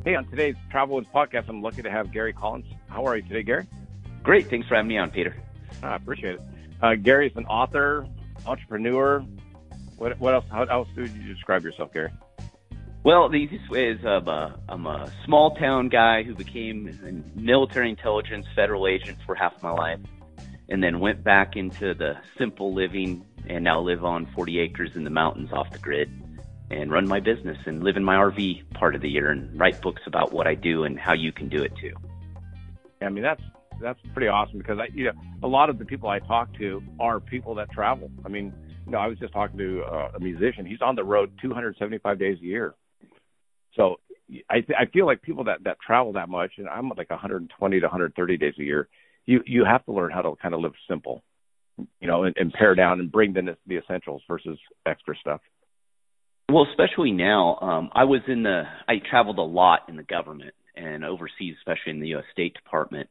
Hey, on today's Travel Wins podcast, I'm lucky to have Gary Collins. How are you today, Gary? Great. Thanks for having me on, Peter. I appreciate it. Gary is an author, entrepreneur. What else? How else would you describe yourself, Gary? Well, the easiest way is I'm a small town guy who became a military intelligence federal agent for half my life, and then went back into the simple living, and now live on 40 acres in the mountains off the grid, and run my business and live in my RV part of the year and write books about what I do and how you can do it too. I mean, that's pretty awesome because a lot of the people I talk to are people that travel. I mean, I was just talking to a musician. He's on the road 275 days a year. So I feel like people that travel that much, and I'm like 120 to 130 days a year, you have to learn how to kind of live simple, and pare down and bring the essentials versus extra stuff. Well, especially now, I traveled a lot in the government and overseas, especially in the U.S. State Department.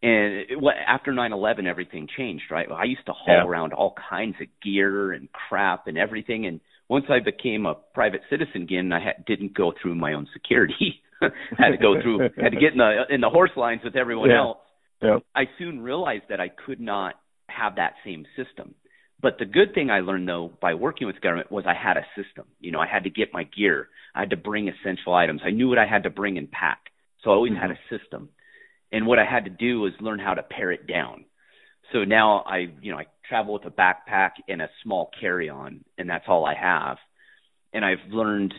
And after 9/11, everything changed, right? I used to haul around all kinds of gear and crap and everything. And once I became a private citizen again, I didn't go through my own security. had to get in the horse lines with everyone else. Yeah. I soon realized that I could not have that same system. But the good thing I learned, though, by working with government was I had a system. I had to get my gear. I had to bring essential items. I knew what I had to bring and pack. So I always had a system. And what I had to do was learn how to pare it down. So now I travel with a backpack and a small carry-on, and that's all I have. And I've learned,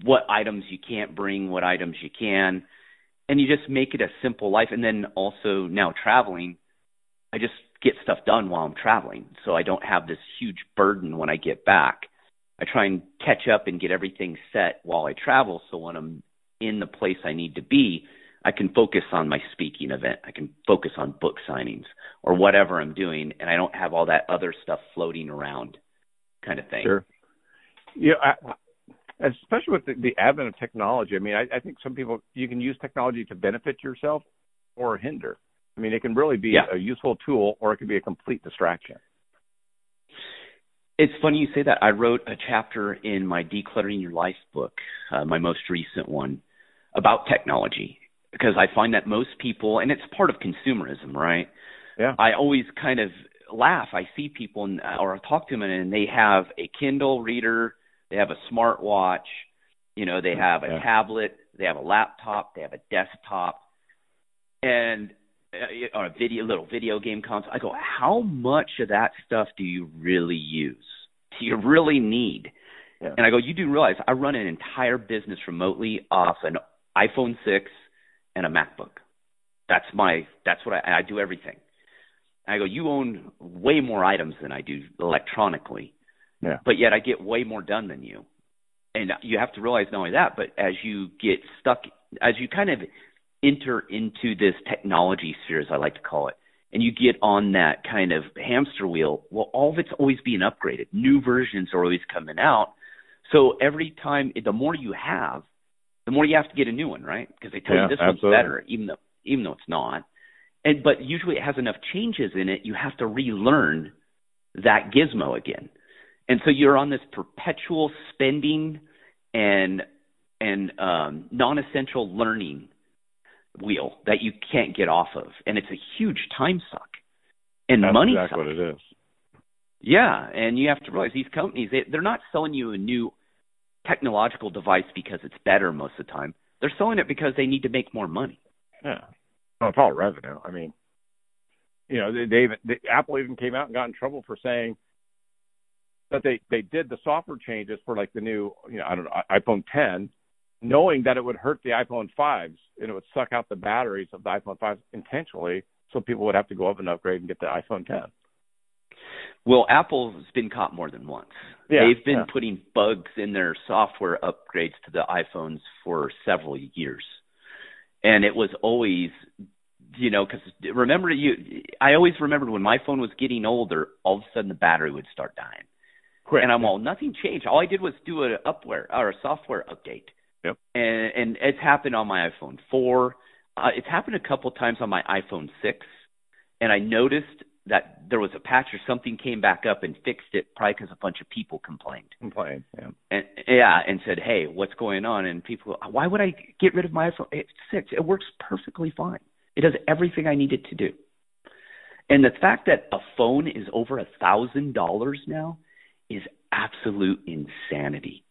what items you can't bring, what items you can, and you just make it a simple life. And then also now traveling, I just get stuff done while I'm traveling, so I don't have this huge burden when I get back. I try and catch up and get everything set while I travel, so when I'm in the place I need to be, I can focus on my speaking event. I can focus on book signings or whatever I'm doing, and I don't have all that other stuff floating around kind of thing. Sure. Yeah, especially with the advent of technology. I mean, I think some people, you can use technology to benefit yourself or hinder. I mean, it can really be a useful tool, or it can be a complete distraction. It's funny you say that. I wrote a chapter in my Decluttering Your Life book, my most recent one, about technology, because I find that most people, and it's part of consumerism, right? Yeah. I always kind of laugh. I see people, or I talk to them, and they have a Kindle reader, they have a smartwatch, they have a tablet, they have a laptop, they have a desktop, and or a little video game console. I go, how much of that stuff do you really use? Do you really need? Yeah. And I go, you do realize I run an entire business remotely off an iPhone 6 and a MacBook. That's what I do everything. And I go, you own way more items than I do electronically, but yet I get way more done than you. And you have to realize not only that, but as you get stuck, as you kind of enter into this technology sphere, as I like to call it, and you get on that kind of hamster wheel, well, all of it's always being upgraded. New versions are always coming out. So every time, the more you have, the more you have to get a new one, right? Because they tell you this one's better, even though it's not. But usually it has enough changes in it, you have to relearn that gizmo again. And so you're on this perpetual spending and non-essential learning wheel that you can't get off of, and it's a huge time suck and money suck. That's exactly what it is. Yeah, and you have to realize these companies, they're not selling you a new technological device because it's better most of the time. They're selling it because they need to make more money. Yeah, well, it's all revenue. I mean, Apple even came out and got in trouble for saying that they did the software changes for like the new, iPhone 10, knowing that it would hurt the iPhone 5s and it would suck out the batteries of the iPhone 5s intentionally, so people would have to go up and upgrade and get the iPhone 10. Well, Apple's been caught more than once. Yeah, they've been putting bugs in their software upgrades to the iPhones for several years. And it was always, because I always remembered when my phone was getting older, all of a sudden the battery would start dying. Quick. And I'm all, nothing changed. All I did was do a software update. Yep. And it's happened on my iPhone 4. It's happened a couple times on my iPhone 6. And I noticed that there was a patch or something came back up and fixed it, probably because a bunch of people complained. And said, hey, what's going on? And people, why would I get rid of my iPhone 6? It works perfectly fine. It does everything I need it to do. And the fact that a phone is over $1,000 now is absolute insanity.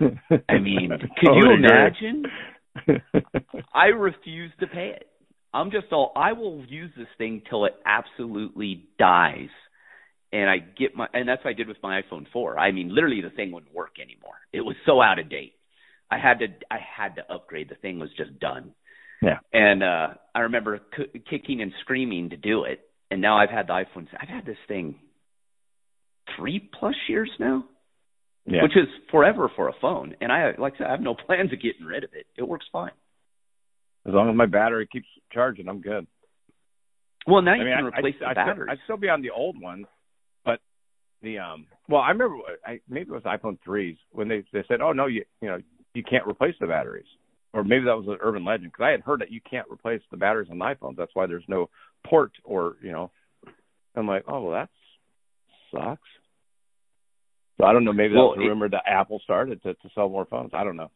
I mean, could you imagine? I refuse to pay it. I will use this thing till it absolutely dies. And and that's what I did with my iPhone 4. I mean, literally the thing wouldn't work anymore. It was so out of date. I had to upgrade. The thing was just done. Yeah. And I remember kicking and screaming to do it. And now I've had the iPhone. I've had this thing 3+ years now, which is forever for a phone. And I have no plans of getting rid of it. It works fine. As long as my battery keeps charging, I'm good. Well, now you can replace the batteries. I'd still be on the old ones, but I remember maybe it was iPhone 3s when they said, oh no, you can't replace the batteries, or maybe that was an urban legend, because I had heard that you can't replace the batteries on the iPhones. That's why there's no port, or I'm like, oh well, that sucks. So I don't know. Maybe that was a rumor that Apple started to sell more phones. I don't know.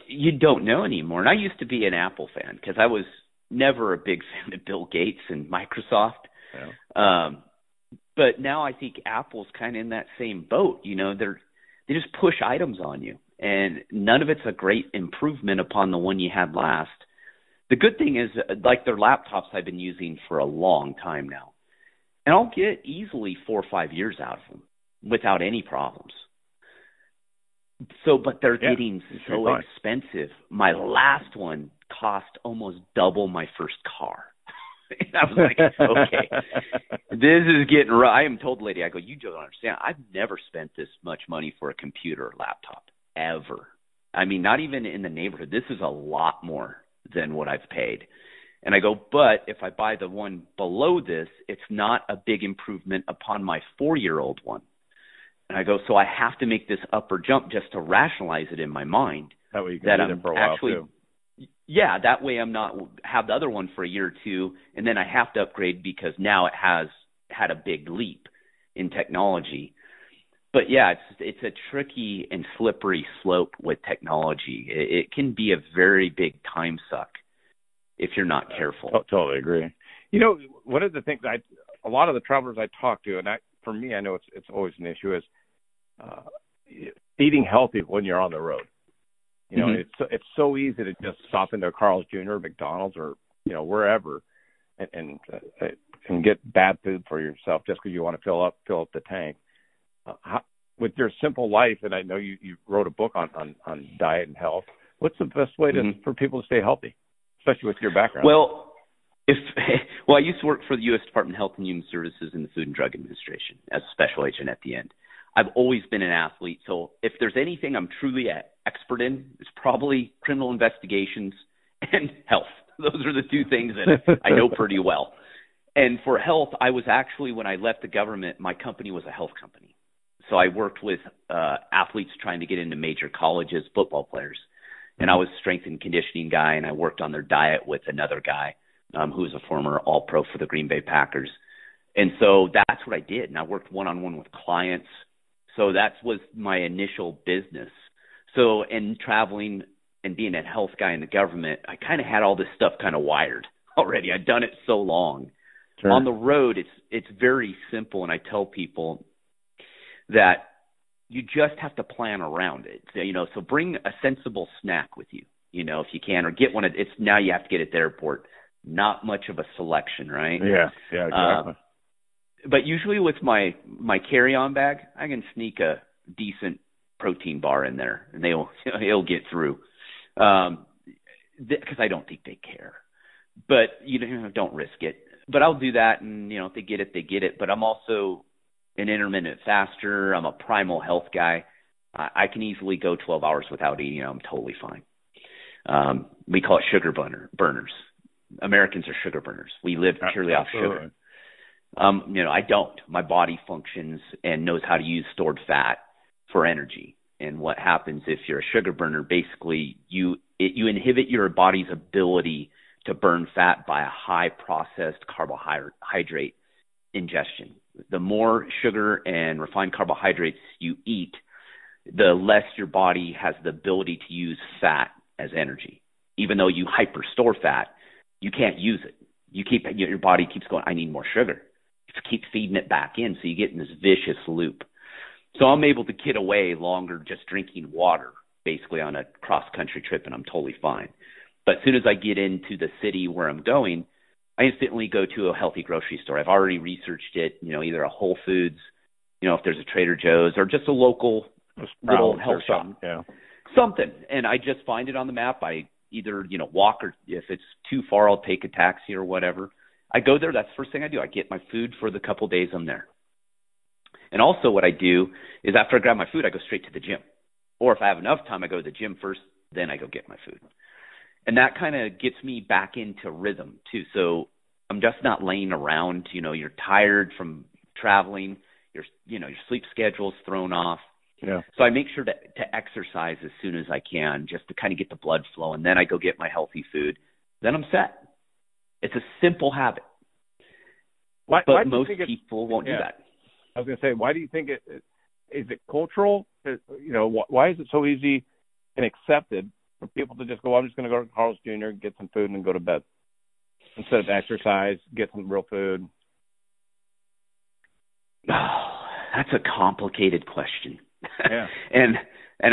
You don't know anymore. And I used to be an Apple fan because I was never a big fan of Bill Gates and Microsoft. Yeah. But now I think Apple's kind of in that same boat. They just push items on you, and none of it's a great improvement upon the one you had last. The good thing is, like their laptops I've been using for a long time now, and I'll get easily 4 or 5 years out of them without any problems. So, but they're getting so expensive. My last one cost almost double my first car. And I was like, okay, this is getting rough. I am told the lady, I go, you don't understand. I've never spent this much money for a computer or laptop, ever. I mean, not even in the neighborhood. This is a lot more than what I've paid. And I go, but if I buy the one below this, it's not a big improvement upon my 4-year-old one. And I go, so I have to make this upper jump just to rationalize it in my mind. That way you can use it for a while too. Yeah, that way I'm not have the other one for a year or two, and then I have to upgrade because now it has had a big leap in technology. But yeah, it's a tricky and slippery slope with technology. It can be a very big time suck if you're not careful. Totally agree. One of the things a lot of the travelers I talk to, and for me, I know it's always an issue, is eating healthy when you're on the road. It's so easy to just stop into a Carl's Jr. or McDonald's or wherever and get bad food for yourself just because you want to fill up the tank. With your simple life, and I know you wrote a book on diet and health. What's the best way for people to stay healthy, especially with your background? Well, I used to work for the U.S. Department of Health and Human Services in the Food and Drug Administration as a special agent at the end. I've always been an athlete, so if there's anything I'm truly expert in, it's probably criminal investigations and health. Those are the two things that I know pretty well. And for health, I was actually, when I left the government, my company was a health company. So I worked with athletes trying to get into major colleges, football players. And I was a strength and conditioning guy, and I worked on their diet with another guy who was a former All-Pro for the Green Bay Packers. And so that's what I did. And I worked one-on-one with clients. So that was my initial business. So in traveling and being a health guy in the government, I kind of had all this stuff kind of wired already. I'd done it so long. Sure. On the road, it's very simple, and I tell people that you just have to plan around it. So bring a sensible snack with you, if you can, or get one. It's now you have to get at the airport. Not much of a selection, right? Yeah, exactly. But usually with my carry-on bag, I can sneak a decent protein bar in there, and it'll get through. Because I don't think they care. But don't risk it. But I'll do that, and if they get it, they get it. But I'm also an intermittent faster. I'm a primal health guy. I can easily go 12 hours without eating. I'm totally fine. We call it sugar burners. Americans are sugar burners. We live purely off sugar. I don't. My body functions and knows how to use stored fat for energy. And what happens if you're a sugar burner, basically you inhibit your body's ability to burn fat by a high processed carbohydrate ingestion. The more sugar and refined carbohydrates you eat, the less your body has the ability to use fat as energy. Even though you hyperstore fat, you can't use it. Your body keeps going, I need more sugar. You keep feeding it back in, so you get in this vicious loop. So I'm able to get away longer just drinking water, basically on a cross-country trip, and I'm totally fine. But as soon as I get into the city where I'm going, I instantly go to a healthy grocery store. I've already researched it, either a Whole Foods, if there's a Trader Joe's, or just a local little health shop. Yeah. Something. And I just find it on the map. I either, walk, or if it's too far, I'll take a taxi or whatever. I go there. That's the first thing I do. I get my food for the couple days I'm there. And also what I do is after I grab my food, I go straight to the gym. Or if I have enough time, I go to the gym first, then I go get my food. And that kind of gets me back into rhythm too. So I'm just not laying around. You're tired from traveling. Your sleep schedule's thrown off. Yeah. So I make sure to exercise as soon as I can, just to kind of get the blood flow. And then I go get my healthy food. Then I'm set. It's a simple habit. Why most people won't do that. I was going to say, why do you think is it cultural? Why is it so easy and accepted for people to just go, I'm just going to go to Carl's Jr., get some food, and go to bed instead of exercise, get some real food? Oh, that's a complicated question. Yeah. and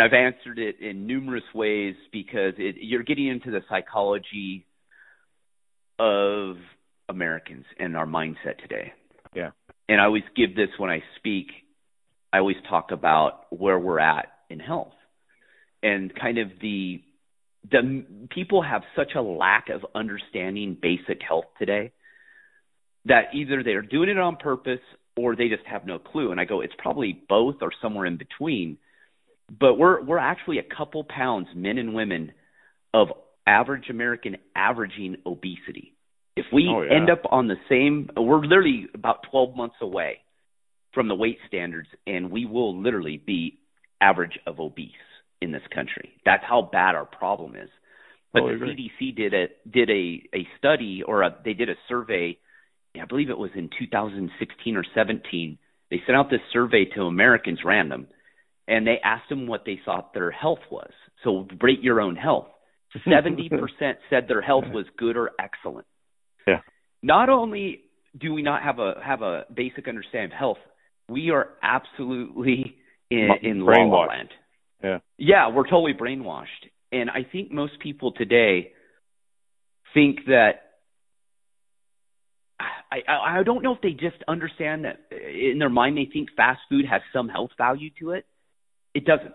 I've answered it in numerous ways because you're getting into the psychology of Americans and our mindset today. Yeah. And I always give this when I speak. I always talk about where we're at in health and kind of the people have such a lack of understanding basic health today that either they're doing it on purpose or they just have no clue. And I go, it's probably both or somewhere in between. But we're actually a couple pounds, men and women, of average American averaging obesity. If we end up on the same, we're literally about 12 months away from the weight standards, and we will literally be average of obese in this country. That's how bad our problem is. But the CDC did a study, or they did a survey. I believe it was in 2016 or 17. They sent out this survey to Americans random, and they asked them what they thought their health was. So rate your own health. 70% said their health was good or excellent. Yeah. Not only do we not have a basic understanding of health, we are absolutely in la la land. Yeah, we're totally brainwashed. And I think most people today think that I don't know if they just understand that in their mind they think fast food has some health value to it. It doesn't.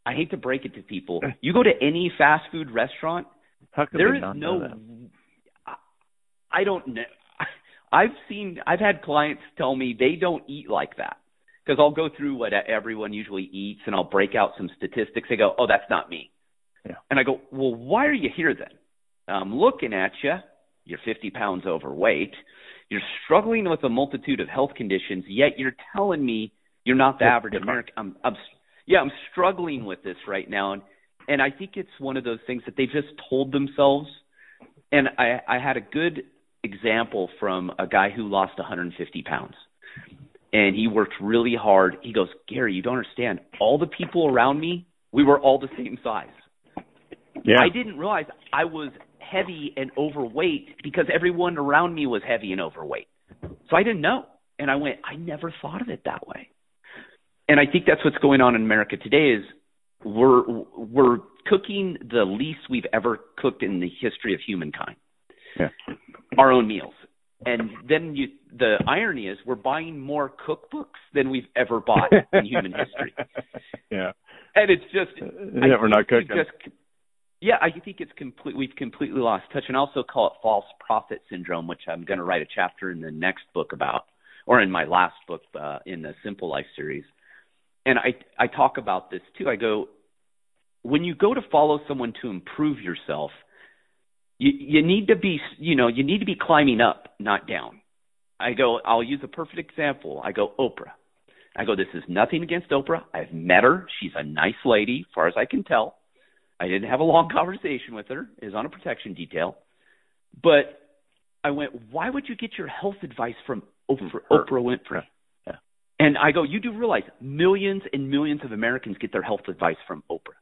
I hate to break it to people. You go to any fast food restaurant, there is no – I don't know. I've had clients tell me they don't eat like that because I'll go through what everyone usually eats and I'll break out some statistics. They go, oh, that's not me. Yeah. And I go, well, why are you here then? I'm looking at you. You're 50 pounds overweight. You're struggling with a multitude of health conditions, yet you're telling me you're not the average American. I'm struggling with this right now. And I think it's one of those things that they just told themselves. And I had a good example from a guy who lost 150 pounds. And he worked really hard. He goes, Gary, you don't understand. All the people around me, we were all the same size. Yeah. I didn't realize I was heavy and overweight because everyone around me was heavy and overweight. So I didn't know. And I went, I never thought of it that way. And I think that's what's going on in America today is we're cooking the least we've ever cooked in the history of humankind. Yeah. Our own meals. And then the irony is we're buying more cookbooks than we've ever bought in human history. Yeah. And it's just we're not cooking. I think it's we've completely lost touch. And I also call it false prophet syndrome, which I'm going to write a chapter in the next book about, or in my last book in the Simple Life series. And I talk about this too. I go, when you go to follow someone to improve yourself, you need to be, you need to be climbing up, not down. I go, I'll use a perfect example. I go, Oprah. I go, this is nothing against Oprah. I've met her. She's a nice lady, as far as I can tell. I didn't have a long conversation with her. It was on a protection detail. But I went, why would you get your health advice from Oprah Winfrey? Yeah. And I go, you do realize millions and millions of Americans get their health advice from Oprah.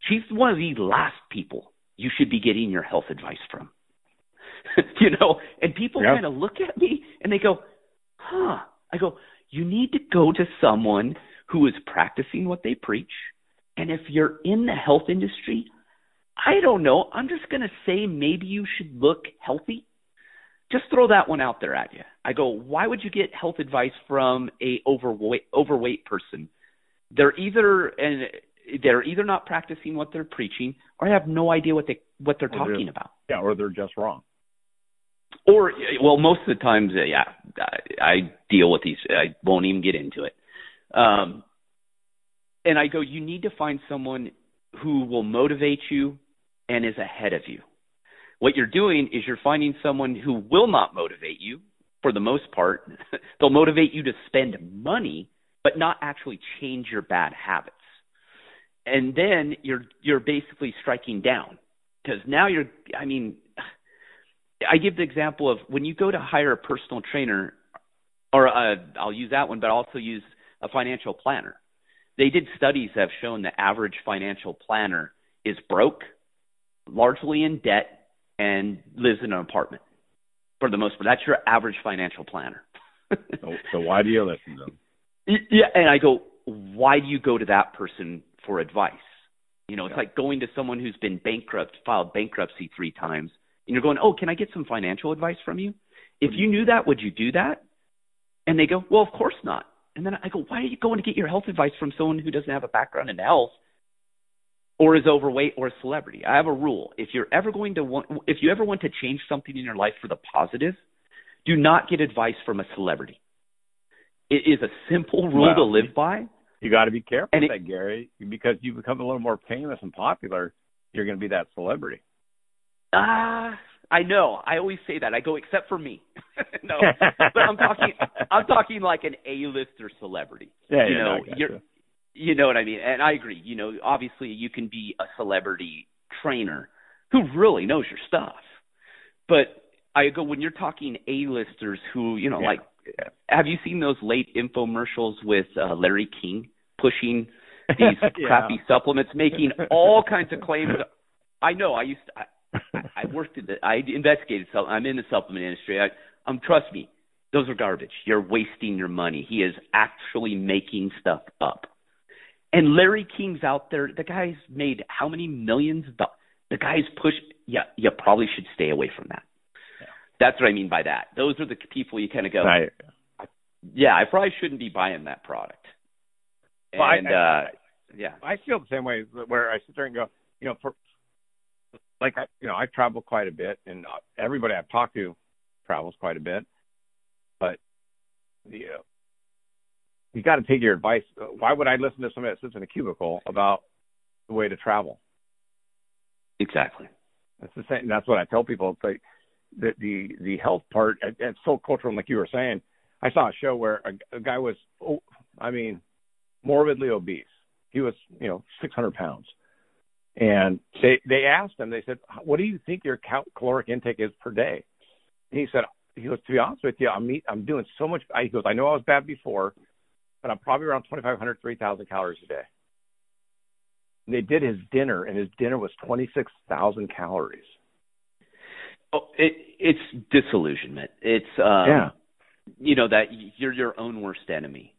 She's one of the last people you should be getting your health advice from. And people kind of look at me and they go, huh. I go, you need to go to someone who is practicing what they preach. And if you're in the health industry, I don't know, I'm just going to say maybe you should look healthy. Just throw that one out there at you. I go, why would you get health advice from a overweight person? They're either not practicing what they're preaching, or have no idea what they're talking about. Yeah, or they're just wrong. Or, well, most of the times, I deal with these. I won't even get into it. And I go, you need to find someone who will motivate you and is ahead of you. What you're doing is you're finding someone who will not motivate you for the most part. They'll motivate you to spend money, but not actually change your bad habits. And then you're basically striking down, because now I give the example of when you go to hire a personal trainer, or I'll use that one, but I'll also use a financial planner. They did studies that have shown the average financial planner is broke, largely in debt, and lives in an apartment for the most part. That's your average financial planner. So why do you listen to them? Yeah, and I go, why do you go to that person for advice? It's like going to someone who's been filed bankruptcy 3 times, and you're going, oh, can I get some financial advice from you? If you knew that, would you do that? And they go, well, of course not. And then I go, why are you going to get your health advice from someone who doesn't have a background in health or is overweight or a celebrity? I have a rule. If you ever want to change something in your life for the positive, do not get advice from a celebrity. It is a simple rule to live by. You got to be careful with that, Gary, because you become a little more famous and popular, you're going to be that celebrity. I know. I always say that. I go, except for me. No, but I'm talking like an A-lister celebrity. You know what I mean? And I agree. Obviously you can be a celebrity trainer who really knows your stuff. But I go, when you're talking A-listers who, have you seen those late infomercials with Larry King pushing these crappy supplements, making all kinds of claims? I know. I worked I investigated. I'm in the supplement industry. Trust me, those are garbage. You're wasting your money. He is actually making stuff up. And Larry King's out there. The guy's made how many millions of dollars? The guy's pushed. Yeah, you probably should stay away from that. Yeah. That's what I mean by that. Those are the people you kind of go, I probably shouldn't be buying that product. Well, and I feel the same way, where I sit there and go, I travel quite a bit, and everybody I've talked to travels quite a bit, but you got to take your advice. Why would I listen to somebody that sits in a cubicle about the way to travel? Exactly. That's the same. That's what I tell people. It's like the health part. It's so cultural, like you were saying. I saw a show where a guy was, morbidly obese. He was, 600 pounds. And they asked him, they said, what do you think your caloric intake is per day? And he goes, to be honest with you, I'm doing so much. He goes, I know I was bad before, but I'm probably around 2,500, 3,000 calories a day. And they did his dinner, and his dinner was 26,000 calories. Oh, it's disillusionment. It's, that you're your own worst enemy,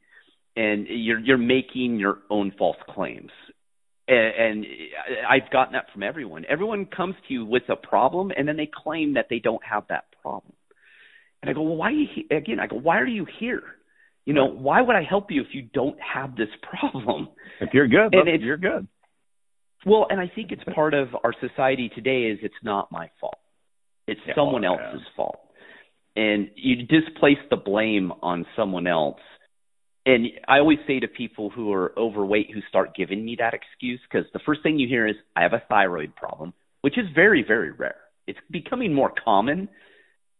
and you're making your own false claims. And I've gotten that from everyone. Everyone comes to you with a problem, and then they claim that they don't have that problem. And I go, well, why are you here? Why would I help you if you don't have this problem? If you're good, you're good. Well, and I think it's part of our society today is it's not my fault. It's someone else's fault. And you displace the blame on someone else. And I always say to people who are overweight who start giving me that excuse, because the first thing you hear is, I have a thyroid problem, which is very, very rare. It's becoming more common.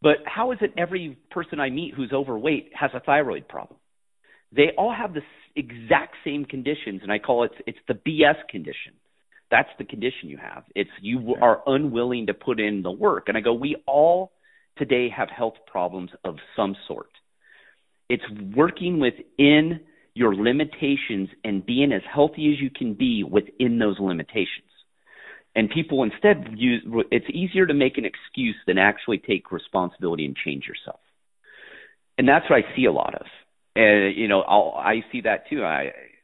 But how is it every person I meet who's overweight has a thyroid problem? They all have the exact same conditions, and I call it's the BS condition. That's the condition you have. It's you are unwilling to put in the work. And I go, we all today have health problems of some sort. It's working within your limitations and being as healthy as you can be within those limitations. And people instead it's easier to make an excuse than actually take responsibility and change yourself. And that's what I see a lot of. And, I see that too.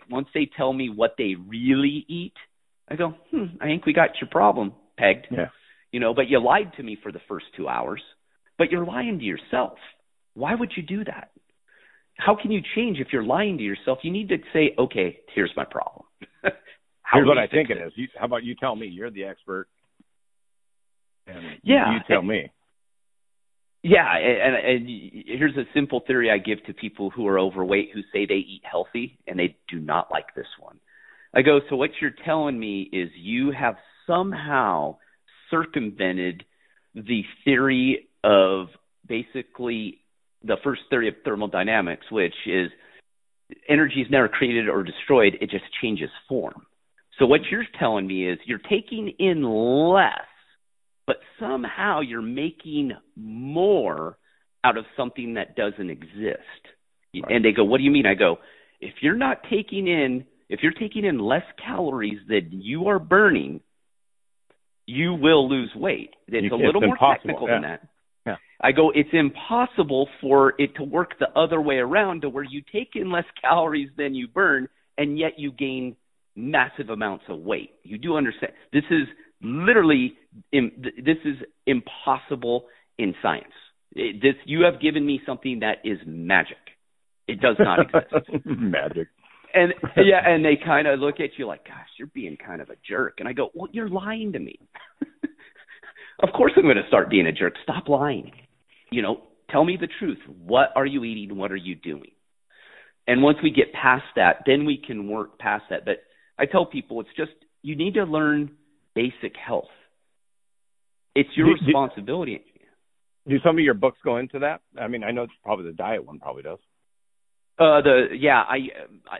Once they tell me what they really eat, I go, I think we got your problem pegged. Yeah. But you lied to me for the first 2 hours, but you're lying to yourself. Why would you do that? How can you change if you're lying to yourself? You need to say, okay, here's my problem. Here's what I think it is. How about you tell me? You're the expert. And you tell me. Yeah, and here's a simple theory I give to people who are overweight who say they eat healthy, and they do not like this one. I go, so what you're telling me is you have somehow circumvented the theory of basically the first theory of thermodynamics, which is energy is never created or destroyed. It just changes form. So what you're telling me is you're taking in less, but somehow you're making more out of something that doesn't exist. Right. And they go, what do you mean? I go, if you're taking in less calories than you are burning, you will lose weight. It's a little more technical than that. Yeah. I go, it's impossible for it to work the other way around to where you take in less calories than you burn, and yet you gain massive amounts of weight. You do understand. This is impossible in science. You have given me something that is magic. It does not exist. Magic. And and they kind of look at you like, gosh, you're being kind of a jerk. And I go, well, you're lying to me. Of course I'm going to start being a jerk. Stop lying. Tell me the truth. What are you eating? What are you doing? And once we get past that, then we can work past that. But I tell people it's just you need to learn basic health. It's your responsibility. Do some of your books go into that? I mean, I know it's probably the diet one probably does.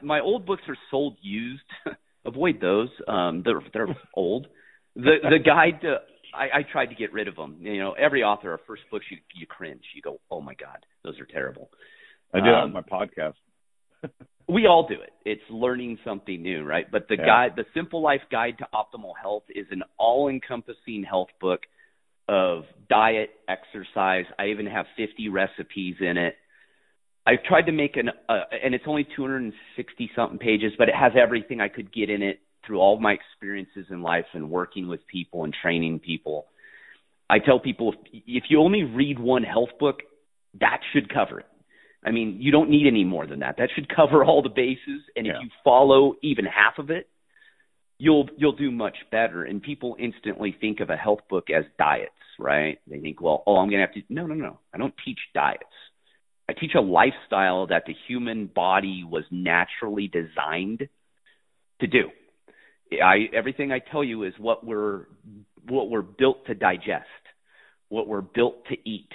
My old books are sold used. Avoid those. They're old. The guide to I tried to get rid of them. Every author, our first books, you cringe. You go, oh my God, those are terrible. I do that on my podcast. We all do it. It's learning something new, right? But the Simple Life Guide to Optimal Health is an all-encompassing health book of diet, exercise. I even have 50 recipes in it. I've tried to make and it's only 260-something pages, but it has everything I could get in it through all of my experiences in life and working with people and training people. I tell people, if you only read one health book, that should cover it. I mean, you don't need any more than that. That should cover all the bases. And if you follow even half of it, you'll do much better. And people instantly think of a health book as diets, right? They think, well, I'm going to have to. No. I don't teach diets. I teach a lifestyle that the human body was naturally designed to do. Everything I tell you is what we're built to digest, what we're built to eat,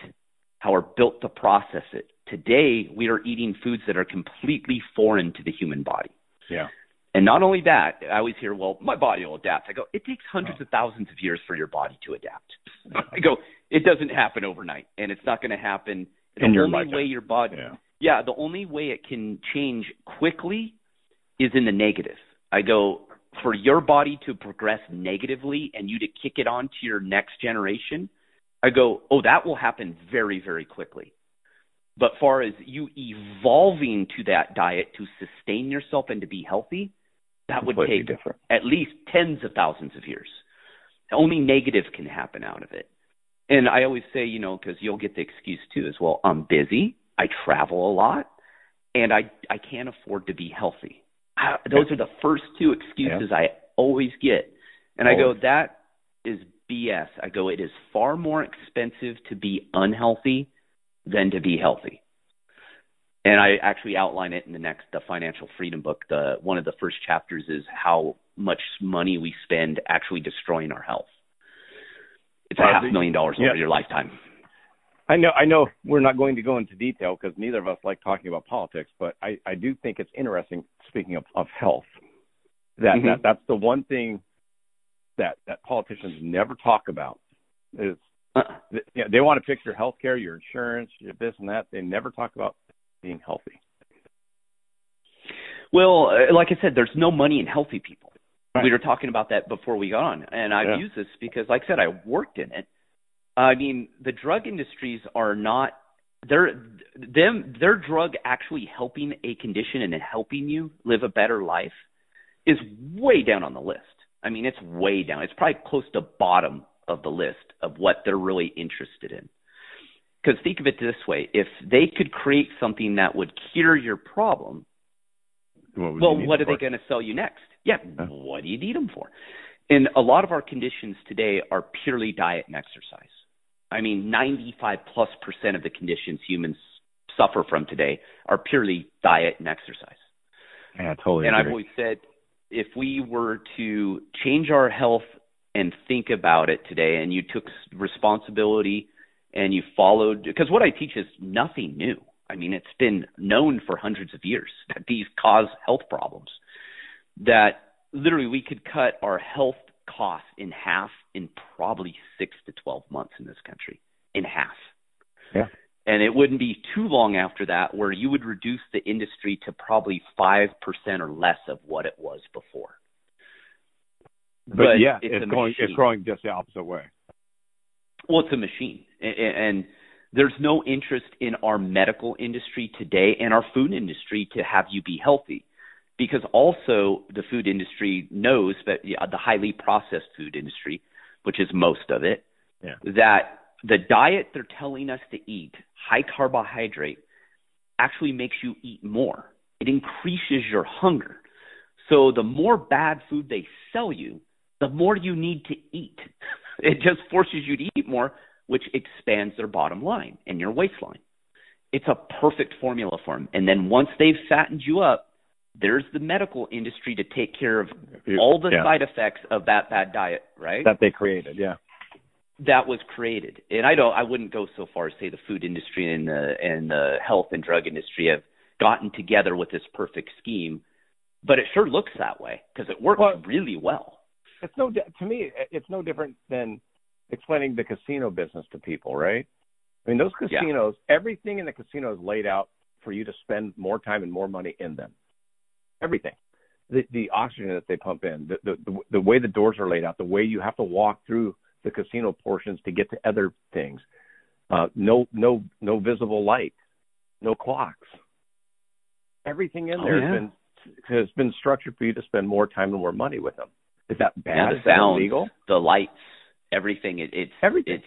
how we're built to process it. Today, we are eating foods that are completely foreign to the human body. Yeah. And not only that, I always hear, well, my body will adapt. I go, it takes hundreds of thousands of years for your body to adapt. I go, it doesn't happen overnight, and it's not going to happen. The only way your body, the only way it can change quickly is in the negative. I go, for your body to progress negatively and you to kick it on to your next generation, I go, that will happen very, very quickly. But far as you evolving to that diet to sustain yourself and to be healthy, that would take at least tens of thousands of years. Only negative can happen out of it. And I always say, because you'll get the excuse too as well, I'm busy, I travel a lot, and I can't afford to be healthy. Those are the first two excuses I always get. And I go, that is BS. I go, it is far more expensive to be unhealthy than to be healthy. And I actually outline it in the Financial Freedom book. One of the first chapters is how much money we spend actually destroying our health. It's $500,000 over your lifetime. I know we're not going to go into detail because neither of us like talking about politics, but I do think it's interesting, speaking of health, that that's the one thing that politicians never talk about is they want to fix your health care, your insurance, your this and that. They never talk about being healthy. Well, like I said, there's no money in healthy people. Right. We were talking about that before we got on, and I've used this because, like I said, I worked in it. I mean, the drug industries are not their drug actually helping a condition and helping you live a better life is way down on the list. I mean, it's way down. It's probably close to bottom of the list of what they're really interested in. Because think of it this way: if they could create something that would cure your problem, what are they going to sell you next? Yeah, what do you need them for? And a lot of our conditions today are purely diet and exercise. I mean, 95+% of the conditions humans suffer from today are purely diet and exercise. Yeah, totally. And agree. I've always said, if we were to change our health and think about it today, and you took responsibility and you followed, because what I teach is nothing new. I mean, it's been known for hundreds of years that these cause health problems, that literally we could cut our health costs in half in probably 6 to 12 months in this country, in half. Yeah. And it wouldn't be too long after that where you would reduce the industry to probably 5% or less of what it was before. But yeah, it's growing just the opposite way. Well, it's a machine. And there's no interest in our medical industry today and our food industry to have you be healthy, because also the food industry knows that the highly processed food industry, which is most of it, that the diet they're telling us to eat, high carbohydrate, actually makes you eat more. It increases your hunger. So the more bad food they sell you, the more you need to eat. It just forces you to eat more, which expands their bottom line and your waistline. It's a perfect formula for them. And then once they've fattened you up, there's the medical industry to take care of all the side effects of that bad diet, right? That they created, That was created. And I wouldn't go so far as say the food industry and the health and drug industry have gotten together with this perfect scheme, but it sure looks that way because it works really well. To me, it's no different than explaining the casino business to people, right? I mean, those casinos, everything in the casino is laid out for you to spend more time and more money in them. Everything. The oxygen that they pump in, the way the doors are laid out, the way you have to walk through the casino portions to get to other things. No visible light, no clocks. Everything in there has been structured for you to spend more time and more money with them. Is that bad? The sounds, illegal? The lights, everything. It's everything.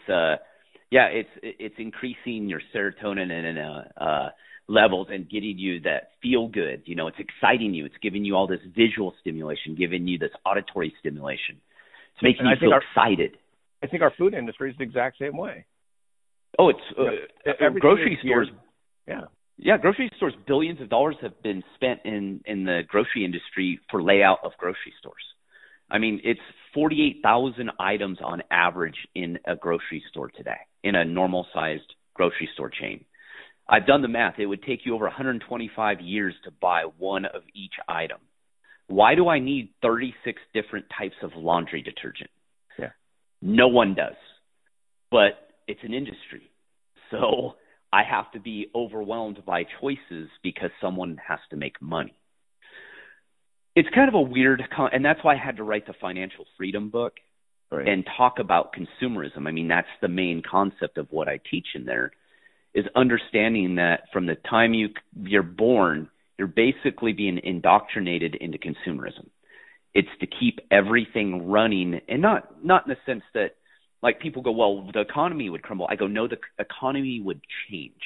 It's increasing your serotonin and levels and getting you that feel good. You know, it's exciting you. It's giving you all this visual stimulation, giving you this auditory stimulation. It's making you feel excited. I think our food industry is the exact same way. Oh, it's grocery stores. Yeah, grocery stores. Billions of dollars have been spent in the grocery industry for layout of grocery stores. I mean, it's 48,000 items on average in a grocery store today, in a normal-sized grocery store chain. I've done the math. It would take you over 125 years to buy one of each item. Why do I need 36 different types of laundry detergent? Yeah. No one does. But it's an industry. So I have to be overwhelmed by choices because someone has to make money. It's kind of a weird, and that's why I had to write the Financial Freedom book and talk about consumerism. I mean, that's the main concept of what I teach in there, is understanding that from the time you're born, you're basically being indoctrinated into consumerism. It's to keep everything running, and not in the sense that, like, people go, well, the economy would crumble. I go, no, the economy would change.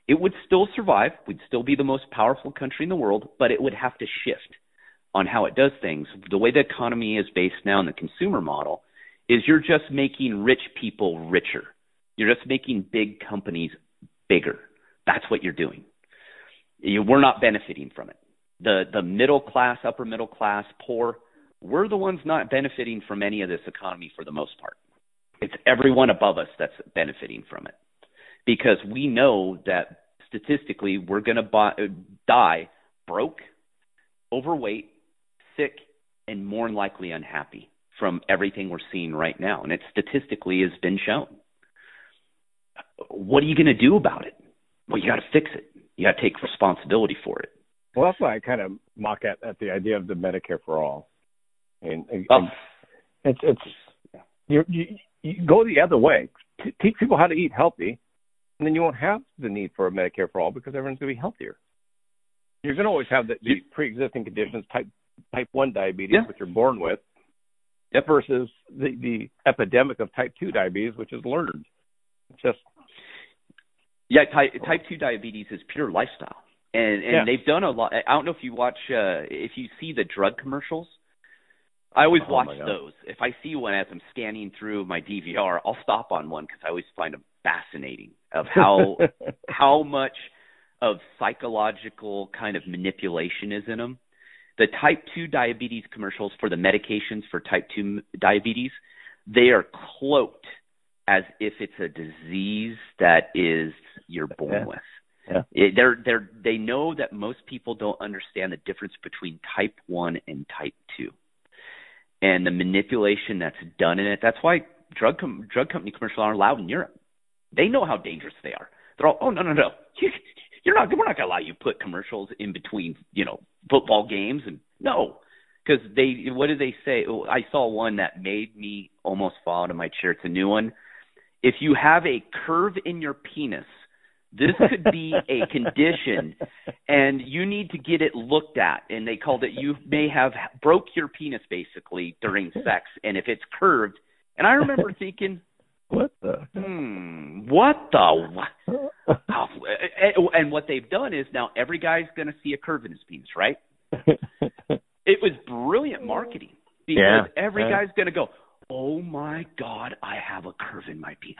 It would still survive. We'd still be the most powerful country in the world, but it would have to shift on how it does things. The way the economy is based now in the consumer model is you're just making rich people richer. You're just making big companies bigger. That's what you're doing. We're not benefiting from it. The middle class, upper middle class, poor, we're the ones not benefiting from any of this economy for the most part. It's everyone above us that's benefiting from it, because we know that statistically we're going to die broke, overweight, sick, and more than likely unhappy from everything we're seeing right now, and it statistically has been shown. What are you going to do about it? Well, you got to fix it. You got to take responsibility for it. Well, that's why I kind of mock at the idea of the Medicare for all. And you go the other way. Teach people how to eat healthy, and then you won't have the need for a Medicare for all because everyone's going to be healthier. You're going to always have the pre-existing conditions, type 1 diabetes, which you're born with, versus the epidemic of type 2 diabetes, which is learned. It's just type 2 diabetes is pure lifestyle, and they've done a lot. I don't know if you watch, if you see the drug commercials. I always watch those. If I see one as I'm scanning through my DVR, I'll stop on one because I always find them fascinating of how much of psychological kind of manipulation is in them. The type 2 diabetes commercials for the medications for type 2 diabetes, they are cloaked as if it's a disease that you're born with. Yeah. They know that most people don't understand the difference between type 1 and type 2. And the manipulation that's done in it. That's why drug company commercials aren't allowed in Europe. They know how dangerous they are. They're all, no. We're not going to allow you to put commercials in between, football games. And no, because what did they say? I saw one that made me almost fall out of my chair. It's a new one. If you have a curve in your penis, this could be a condition, and you need to get it looked at. And they called it, you may have broke your penis, basically, during sex, and if it's curved. And I remember thinking, what the? And what they've done is now every guy's going to see a curve in his penis, right? It was brilliant marketing because every guy's going to go, oh, my God, I have a curve in my penis.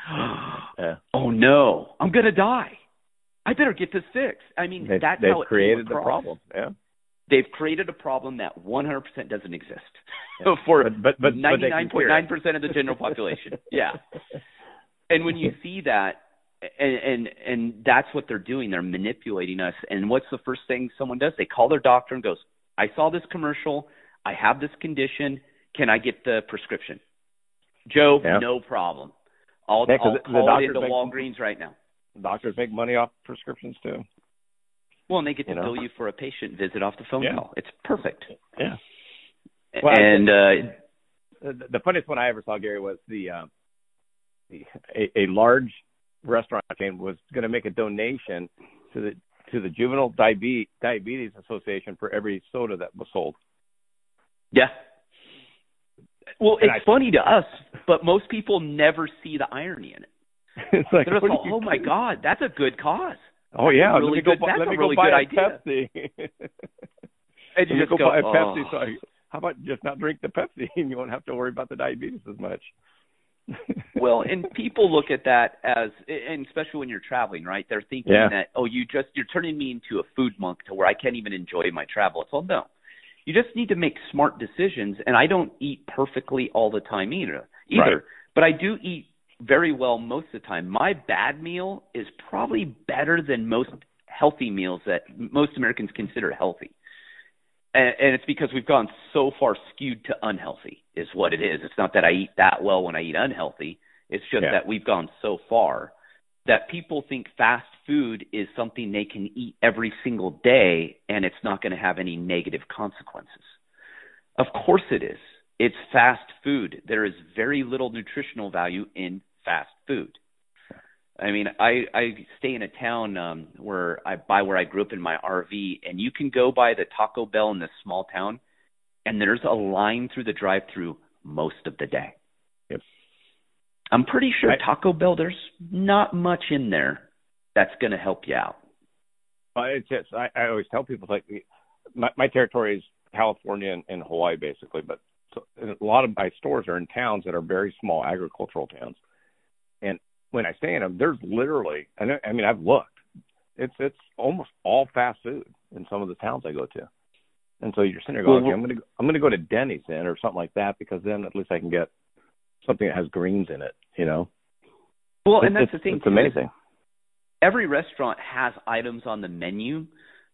Oh, no, I'm going to die. I better get this fixed. I mean, that's how it created the problem. Yeah. They've created a problem that 100% doesn't exist for 99.9% of the general population. Yeah. And when you see that, and that's what they're doing, they're manipulating us. And what's the first thing someone does? They call their doctor and goes, I saw this commercial. I have this condition. Can I get the prescription? Joe, no problem. I'll call it into Walgreens right now. Doctors make money off prescriptions too. Well, and they get to bill you for a patient visit off the phone call. It's perfect. Yeah. Well, and the funniest one I ever saw, Gary, was a large restaurant chain was going to make a donation to the Juvenile Diabetes Association for every soda that was sold. Yeah. Well, it's funny to us, but most people never see the irony in it. It's like, they're just like, oh my God, that's a good cause. Oh yeah, really good. That's a really good idea. Pepsi. And you just go buy a Pepsi. So how about just not drink the Pepsi, and you won't have to worry about the diabetes as much. Well, and people look at that as, and especially when you're traveling, right? They're thinking that, you're turning me into a food monk to where I can't even enjoy my travel. It's all no. You just need to make smart decisions, and I don't eat perfectly all the time either. Right. But I do eat very well most of the time. My bad meal is probably better than most healthy meals that most Americans consider healthy. And it's because we've gone so far skewed to unhealthy is what it is. It's not that I eat that well when I eat unhealthy. It's just that we've gone so far that people think fast food is something they can eat every single day and it's not going to have any negative consequences. Of course it is. It's fast food. There is very little nutritional value in fast food. I mean, I stay in a town where I grew up in my RV, and you can go by the Taco Bell in this small town, and there's a line through the drive-thru most of the day. Yep. I'm pretty sure Taco Bell, there's not much in there that's going to help you out. It's just, I always tell people, like, my territory is California and Hawaii, basically, but a lot of my stores are in towns that are very small agricultural towns. And when I stay in them, there's literally, I mean, I've looked, it's almost all fast food in some of the towns I go to. And so you're sitting there going, okay, I'm going to go to Denny's then or something like that, because then at least I can get something that has greens in it, Well, and that's the thing. It's amazing. Every restaurant has items on the menu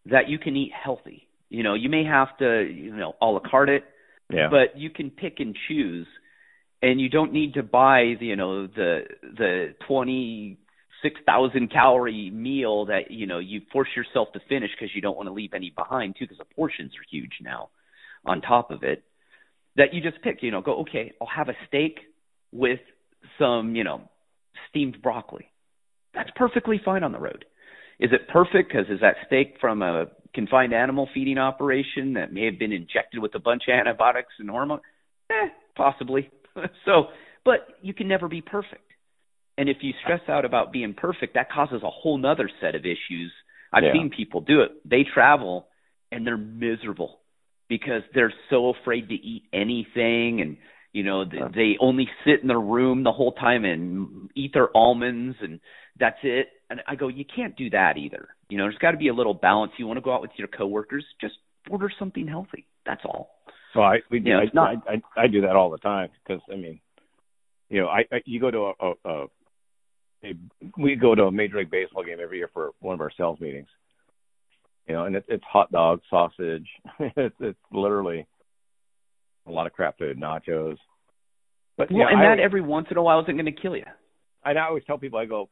that you can eat healthy. You may have to, a la carte it, but you can pick and choose. And you don't need to buy, the 26,000 calorie meal that, you force yourself to finish because you don't want to leave any behind too, because the portions are huge now on top of it, that you just pick, go, okay, I'll have a steak with some, steamed broccoli. That's perfectly fine on the road. Is it perfect because is that steak from a confined animal feeding operation that may have been injected with a bunch of antibiotics and hormones? Possibly. So, but you can never be perfect. And if you stress out about being perfect, that causes a whole nother set of issues. I've seen people do it. They travel and they're miserable because they're so afraid to eat anything. And, they only sit in their room the whole time and eat their almonds and that's it. And I go, you can't do that either. There's got to be a little balance. You want to go out with your coworkers, just order something healthy. That's all. Well, I do that all the time because we go to a Major League Baseball game every year for one of our sales meetings. And it's hot dogs, sausage. it's literally a lot of crap food, nachos. But every once in a while isn't going to kill you. I always tell people, I go,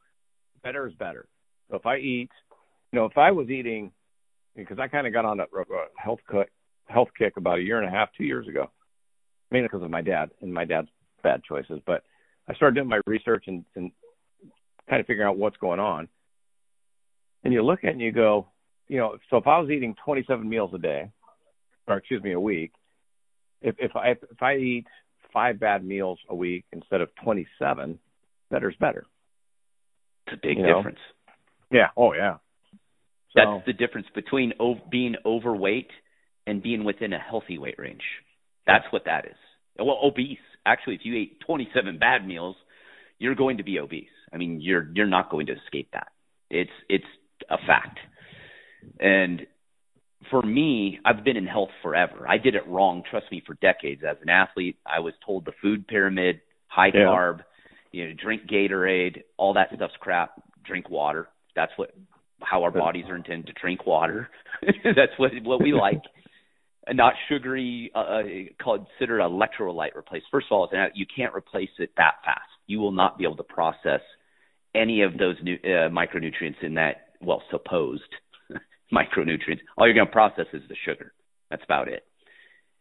better is better. So if I eat, if I was eating, because I kind of got on a health kick about 1.5 years, 2 years ago, mainly because of my dad and my dad's bad choices. But I started doing my research and kind of figuring out what's going on. And you look at it and you go, so if I was eating 27 meals a week, if I eat 5 bad meals a week instead of 27, better's better. It's a big difference. Yeah. Oh, yeah. So, that's the difference between being overweight and being within a healthy weight range. That's what that is. Well, obese. Actually, if you ate 27 bad meals, you're going to be obese. I mean, you're not going to escape that. It's a fact. And for me, I've been in health forever. I did it wrong, trust me, for decades. As an athlete, I was told the food pyramid, high carb, drink Gatorade, all that stuff's crap. Drink water. That's how our bodies are intended to drink water. That's what we like. Not sugary, considered electrolyte replace. First of all, you can't replace it that fast. You will not be able to process any of those micronutrients in that, supposed micronutrients. All you're going to process is the sugar. That's about it.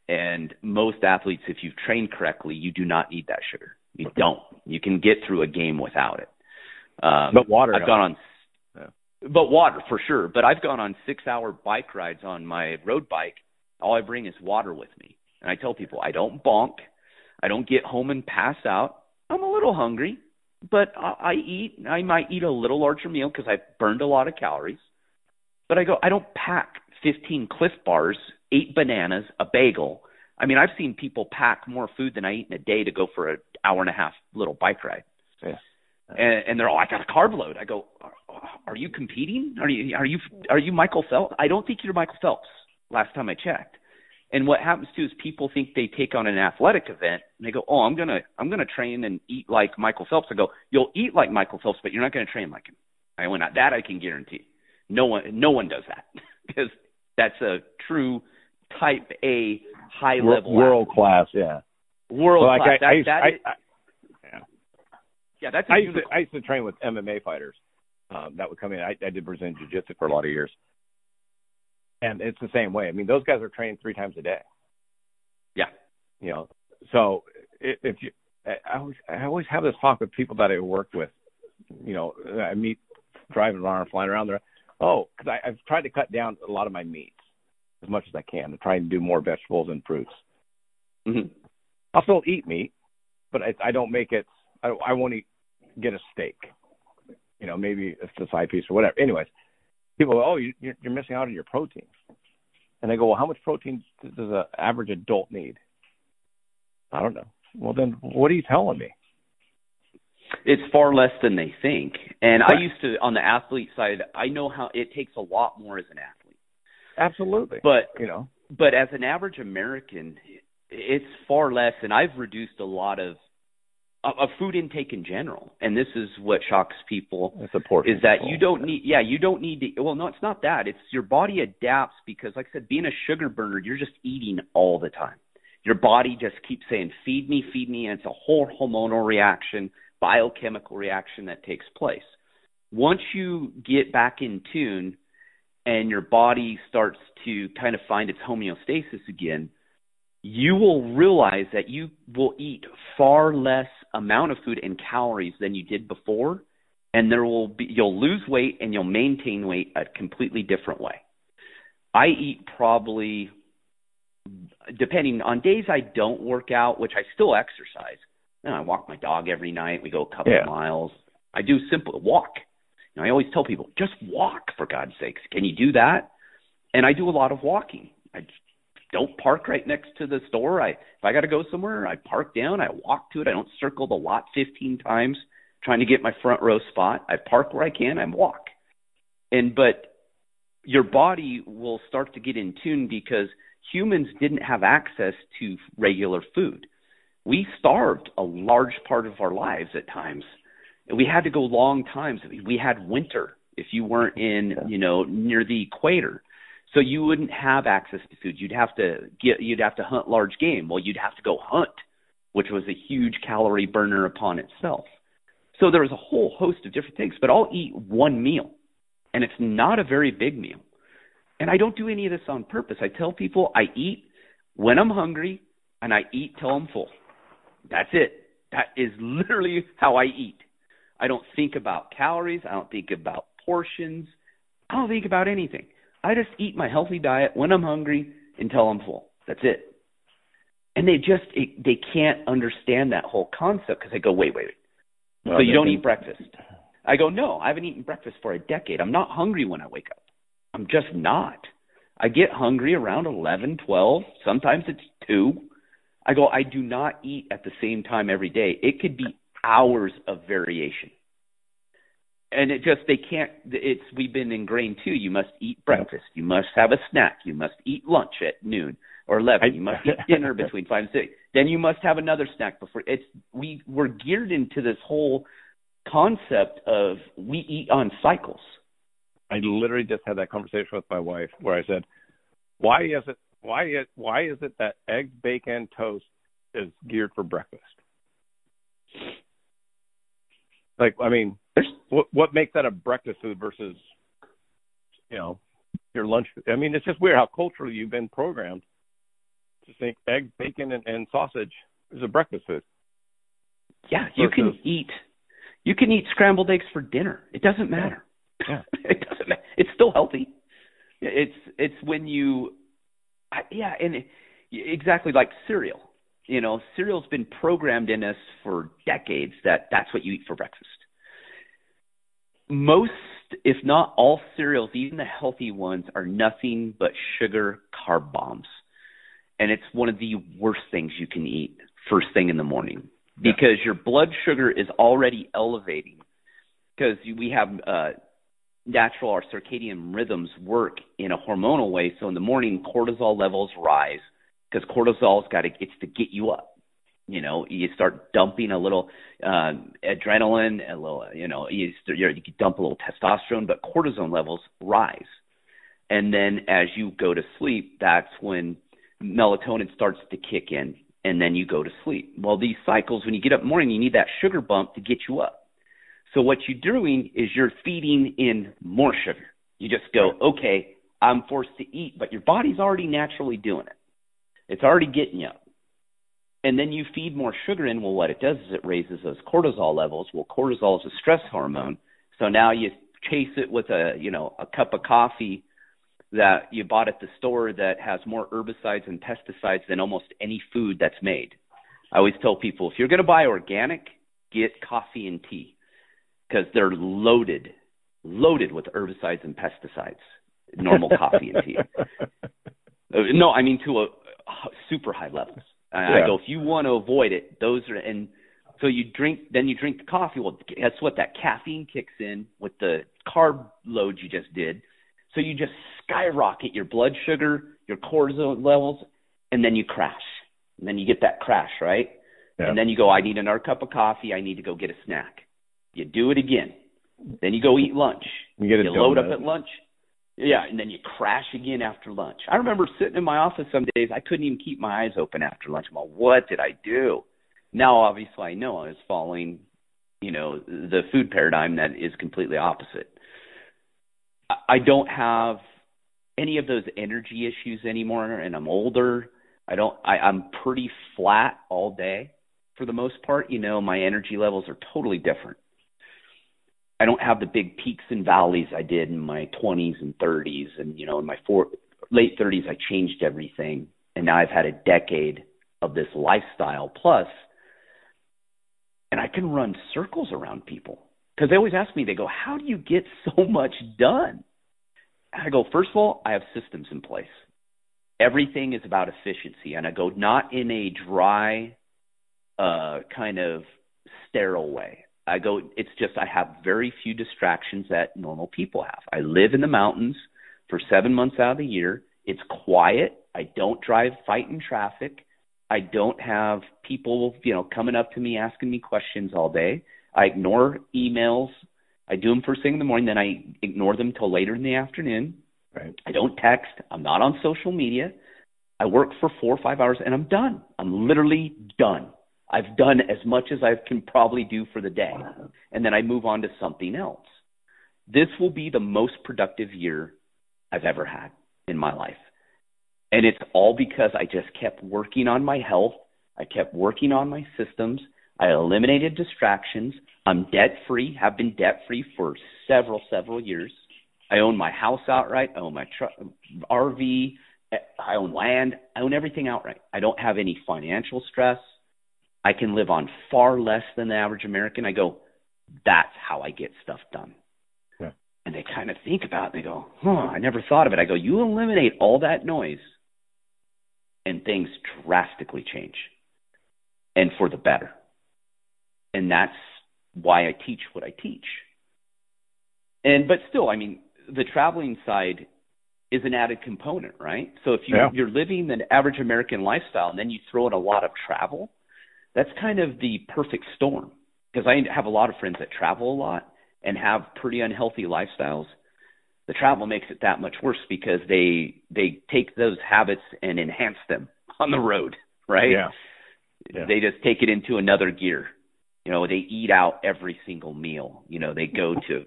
And most athletes, if you've trained correctly, you do not need that sugar. You don't. You can get through a game without it. But water. But water for sure. But I've gone on 6-hour bike rides on my road bike. All I bring is water with me. And I tell people I don't bonk. I don't get home and pass out. I'm a little hungry, but I eat. I might eat a little larger meal because I've burned a lot of calories. But I don't pack 15 Cliff Bars, 8 bananas, a bagel. I mean, I've seen people pack more food than I eat in a day to go for an 1.5-hour little bike ride. Yeah. And they're all, I got a carb load. I go, are you competing? Are you Michael Phelps? I don't think you're Michael Phelps. Last time I checked. And what happens too is people think they take on an athletic event and they go, oh, I'm gonna train and eat like Michael Phelps. I go, you'll eat like Michael Phelps, but you're not gonna train like him. I went, that I can guarantee. No one does that because that's a true type A high level world class, yeah. World class. That's I used to train with MMA fighters that would come in. I did Brazilian Jiu-Jitsu for a lot of years. And it's the same way. I mean, those guys are trained 3 times a day. Yeah. So I always have this talk with people that I work with. I meet driving around, flying around there. Because I've tried to cut down a lot of my meats as much as I can to try and do more vegetables and fruits. Mm-hmm. I'll still eat meat, but I don't make it. I won't get a steak. Maybe it's a side piece or whatever. Anyways. People go, you're missing out on your protein. And they go, well, how much protein does an average adult need? I don't know. Well, then what are you telling me? It's far less than they think. And I used to, on the athlete side, I know how it takes a lot more as an athlete. Absolutely. But as an average American, it's far less. And I've reduced a lot of food intake in general, and this is what shocks people, is that you don't need to, well, no, it's not that. It's your body adapts because, like I said, being a sugar burner, you're just eating all the time. Your body just keeps saying, feed me, and it's a whole hormonal reaction, biochemical reaction that takes place. Once you get back in tune and your body starts to kind of find its homeostasis again, you will realize that you will eat far less amount of food and calories than you did before, and you'll lose weight and you'll maintain weight a completely different way. I eat probably, depending on days I don't work out, which I still exercise. I walk my dog every night. We go a couple of miles. I do simple walk. I always tell people, just walk, for God's sakes. Can you do that? And I do a lot of walking. I don't park right next to the store. If I got to go somewhere, I park down. I walk to it. I don't circle the lot 15 times trying to get my front row spot. I park where I can. I walk. But your body will start to get in tune because humans didn't have access to regular food. We starved a large part of our lives at times. We had to go long times. We had winter if you weren't in, near the equator. So you wouldn't have access to food. You'd have to hunt large game. Well, you'd have to go hunt, which was a huge calorie burner upon itself. So there was a whole host of different things, but I'll eat one meal, and it's not a very big meal. And I don't do any of this on purpose. I tell people I eat when I'm hungry, and I eat till I'm full. That's it. That is literally how I eat. I don't think about calories. I don't think about portions. I don't think about anything. I just eat my healthy diet when I'm hungry until I'm full. That's it. And they can't understand that whole concept because they go, wait. So you don't eat breakfast? I go, no, I haven't eaten breakfast for a decade. I'm not hungry when I wake up. I'm just not. I get hungry around 11, 12. Sometimes it's 2. I go, I do not eat at the same time every day. It could be hours of variation. And we've been ingrained too. You must eat breakfast. You must have a snack. You must eat lunch at noon or 11. You must eat dinner between 5 and 6. Then you must have another snack before. We're geared into this whole concept of we eat on cycles. I literally just had that conversation with my wife where I said, why is it that eggs, bacon, toast is geared for breakfast? What makes that a breakfast food versus, your lunch? It's just weird how culturally you've been programmed to think eggs, bacon, and sausage is a breakfast food. Yeah, you can eat scrambled eggs for dinner. It doesn't matter. Yeah. It doesn't matter. It's still healthy. It's when you, exactly like cereal. Cereal's been programmed in us for decades that's what you eat for breakfast. Most, if not all cereals, even the healthy ones, are nothing but sugar carb bombs. And it's one of the worst things you can eat first thing in the morning because your blood sugar is already elevating because we have our circadian rhythms work in a hormonal way. So in the morning, cortisol levels rise because cortisol's it's to get you up. You start dumping a little adrenaline, a little, you can dump a little testosterone, but cortisol levels rise. And then as you go to sleep, that's when melatonin starts to kick in, and then you go to sleep. Well, these cycles, when you get up in the morning, you need that sugar bump to get you up. So what you're doing is you're feeding in more sugar. You just go, okay, I'm forced to eat, but your body's already naturally doing it. It's already getting you up. And then you feed more sugar in. Well, what it does is it raises those cortisol levels. Well, cortisol is a stress hormone. So now you chase it with a cup of coffee that you bought at the store that has more herbicides and pesticides than almost any food that's made. I always tell people, if you're going to buy organic, get coffee and tea because they're loaded with herbicides and pesticides, normal coffee and tea. No, I mean to a super high levels. I go, if you want to avoid it, those are, and so you drink the coffee. Well, guess what? That caffeine kicks in with the carb load you just did. So you just skyrocket your blood sugar, your cortisol levels, and then you crash. And then you get that crash, right? Yeah. And then you go, I need another cup of coffee. I need to go get a snack. You do it again. Then you go eat lunch. You load up at lunch. Yeah, and then you crash again after lunch. I remember sitting in my office some days, I couldn't even keep my eyes open after lunch. I'm like, what did I do? Now, obviously, I know I was following, the food paradigm that is completely opposite. I don't have any of those energy issues anymore, and I'm older. I'm pretty flat all day for the most part. My energy levels are totally different. I don't have the big peaks and valleys I did in my 20s and 30s. And, in my late 30s, I changed everything. And now I've had a decade of this lifestyle plus, and I can run circles around people. Because they always ask me, they go, how do you get so much done? I go, first of all, I have systems in place. Everything is about efficiency. And I go, not in a dry, kind of sterile way. I go, it's just I have very few distractions that normal people have. I live in the mountains for 7 months out of the year. It's quiet. I don't drive fighting traffic. I don't have people, coming up to me asking me questions all day. I ignore emails. I do them first thing in the morning, then I ignore them till later in the afternoon. Right. I don't text. I'm not on social media. I work for 4 or 5 hours, and I'm done. I'm literally done. I've done as much as I can probably do for the day, and then I move on to something else. This will be the most productive year I've ever had in my life. And it's all because I just kept working on my health. I kept working on my systems. I eliminated distractions. I'm debt-free, have been debt-free for several years. I own my house outright. I own my RV. I own land. I own everything outright. I don't have any financial stress. I can live on far less than the average American. I go, that's how I get stuff done. Yeah. And they kind of think about it. They go, I never thought of it. I go, you eliminate all that noise and things drastically change, and for the better. And that's why I teach what I teach. But still, the traveling side is an added component, right? So if you're living an average American lifestyle and then you throw in a lot of travel, that's kind of the perfect storm. Because I have a lot of friends that travel a lot and have pretty unhealthy lifestyles. The travel makes it that much worse because they take those habits and enhance them on the road, right? Yeah. They just take it into another gear. They eat out every single meal. They go to